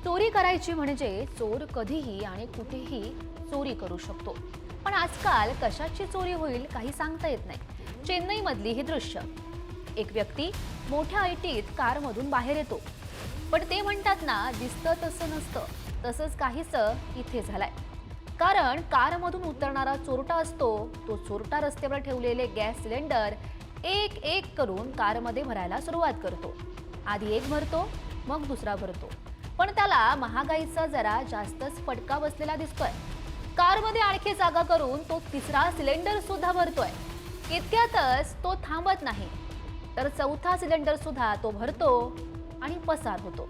चोरी करायची म्हणजे चोर कधीही आणि कुठेही चोरी करू शकतो. पण आजकाल कशाची चोरी होईल काही सांगता येत नाही. चेन्नईमधली ही दृश्य. एक व्यक्ती मोठ्या ऐटीत कारमधून बाहेर येतो. पण ते म्हणतात ना, दिसतं तसं नसतं. तसंच काहीसं इथे झालंय. कारण कारमधून उतरणारा चोरटा असतो, तो चोरटा रस्त्यावर ठेवलेले गॅस सिलेंडर एक एक करून कारमध्ये भरायला सुरुवात करतो. आधी एक भरतो, मग दुसरा भरतो. पण त्याला महागाईचा जरा जास्तच फटका बसलेला दिसतोय. कारमध्ये आणखी जागा करून तो तिसरा सिलेंडर सुद्धा भरतोय. इतक्यातच तो थांबत नाही, तर चौथा सिलेंडर सुद्धा तो भरतो आणि पसार होतो.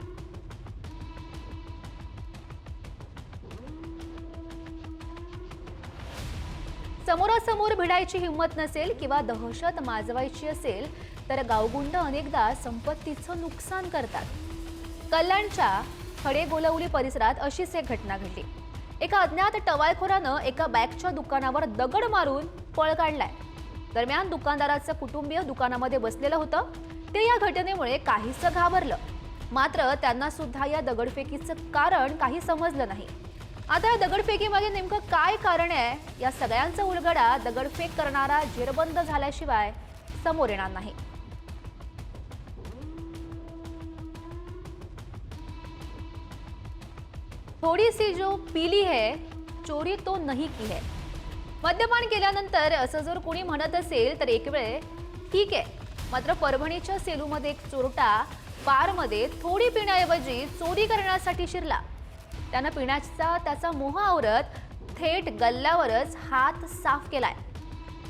समोरासमोर भिडायची हिंमत नसेल किंवा दहशत माजवायची असेल तर गावगुंड अनेकदा संपत्तीचं नुकसान करतात. कल्याणच्या खडेगोलवली परिसरात अशीच एक घटना घडली. एका अज्ञात टवाळखोरानं एका बॅगच्या दुकानावर दगड मारून पळ काढलाय. दरम्यान दुकानदाराचं कुटुंबीय दुकानामध्ये बसलेलं होतं. ते या घटनेमुळे काहीसं घाबरलं. मात्र त्यांना सुद्धा या दगडफेकीचं कारण काही समजलं नाही. आता या दगडफेकीमागे नेमकं काय कारण आहे, या सगळ्यांचा उलगडा दगडफेक करणारा जेरबंद झाल्याशिवाय समोर येणार नाही. थोडी सी जो पीली है, चोरी तो नहीं की है. मद्यपान केल्यानंतर असं जर कोणी म्हणत असेल तर एक वेळ ठीक आहे. मात्र परभणीच्या सेलूमध्ये एक चोरटा बारमध्ये थोडी पिण्याऐवजी चोरी करण्यासाठी शिरला. त्यानं पिण्याचा त्याचा मोह आवरत थेट गल्ल्यावरच हात साफ केलाय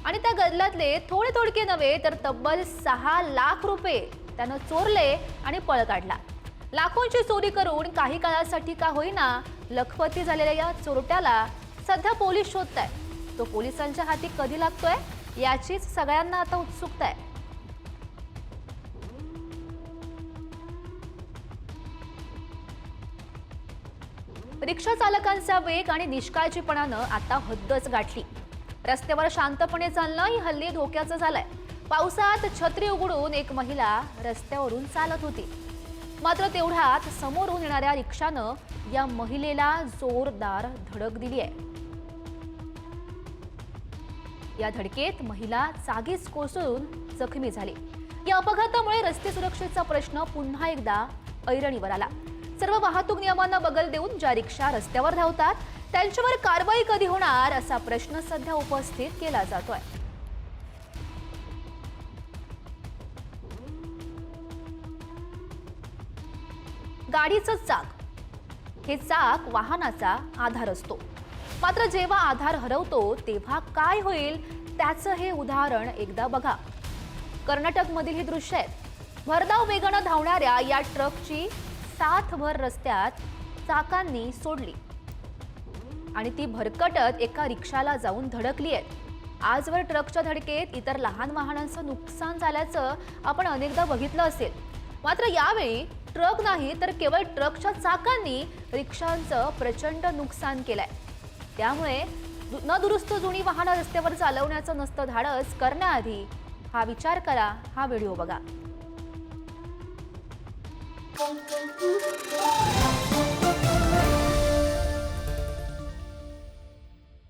आणि त्या गल्ल्यातले थोडे थोडके नव्हे तर तब्बल 6 लाख रुपये त्यानं चोरले आणि पळ काढला. लाखोंची चोरी करून काही काळासाठी का होईना लखपती झालेल्या या चोरट्याला सध्या पोलीस शोधतायत. तो पोलिसांच्या हाती कधी लागतोय याचीच सगळ्यांना आता उत्सुकता आहे. रिक्षा चालकांचा वेग आणि निष्काळजीपणानं आता हद्दच गाठली. रस्त्यावर शांतपणे चालणं ही हल्ली धोक्याचं झालंय. पावसात छत्री उघडून एक महिला रस्त्यावरून चालत होती. मात्र तेवढ्यात समोरून येणाऱ्या रिक्षानं या महिलेला जोरदार धडक दिली आहे. या धडकेत महिला जागीच कोसळून जखमी झाली. या अपघातामुळे रस्ते सुरक्षेचा प्रश्न पुन्हा एकदा ऐरणीवर आला. सर्व वाहतूक नियमांना बगल देऊन ज्या रिक्षा रस्त्यावर धावतात त्यांच्यावर कारवाई कधी होणार असा प्रश्न सध्या उपस्थित केला जातोय. गाडीचं चाक, हे चाक वाहनाचा आधार असतो. मात्र जेव्हा आधार हरवतो तेव्हा काय होईल त्याचं हे उदाहरण एकदा बघा. कर्नाटकमधील ही दृश्य आहेत. भरधाव वेगानं धावणाऱ्या या ट्रकची साथ भर रस्त्यात चाकांनी सोडली आणि ती भरकटत एका रिक्षाला जाऊन धडकली आहे. आजवर ट्रकच्या धडकेत इतर लहान वाहनांचं नुकसान झाल्याचं आपण अनेकदा बघितलं असेल. मात्र यावेळी ट्रक नाही तर केवळ ट्रकच्या चाकांनी रिक्षांचं प्रचंड नुकसान केलंय. त्यामुळे न दुरुस्त जुनी वाहनं रस्त्यावर चालवण्याचं नसतं धाडस करण्याआधी हा विचार करा. हा व्हिडिओ बघा.